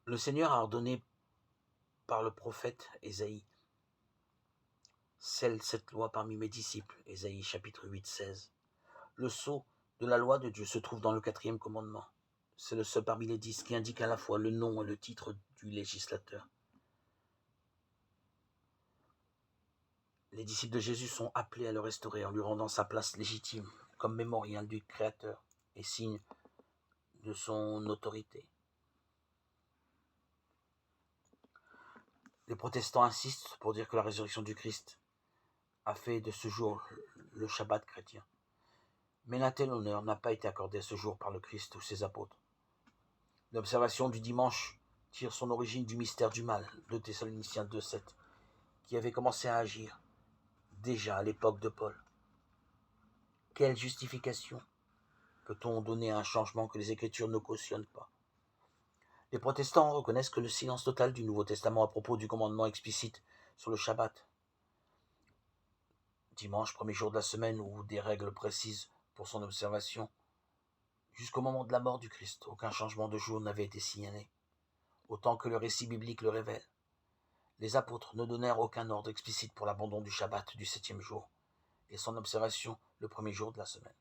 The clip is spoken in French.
Le Seigneur a ordonné par le prophète Ésaïe: scelle cette loi parmi mes disciples. Ésaïe chapitre 8, 16. Le sceau de la loi de Dieu se trouve dans le 4e commandement. C'est le seul parmi les 10 qui indique à la fois le nom et le titre du législateur. Les disciples de Jésus sont appelés à le restaurer en lui rendant sa place légitime comme mémorial du Créateur et signe de son autorité. Les protestants insistent pour dire que la résurrection du Christ a fait de ce jour le Shabbat chrétien. Mais un tel honneur n'a pas été accordé à ce jour par le Christ ou ses apôtres. L'observation du dimanche tire son origine du mystère du mal, de Thessaloniciens 2,7, qui avait commencé à agir déjà à l'époque de Paul. Quelle justification peut-on donner à un changement que les Écritures ne cautionnent pas? Les protestants reconnaissent que le silence total du Nouveau Testament à propos du commandement explicite sur le Shabbat, dimanche, premier jour de la semaine, ou des règles précises pour son observation, jusqu'au moment de la mort du Christ, aucun changement de jour n'avait été signalé, autant que le récit biblique le révèle. Les apôtres ne donnèrent aucun ordre explicite pour l'abandon du Shabbat du 7e jour et son observation le premier jour de la semaine.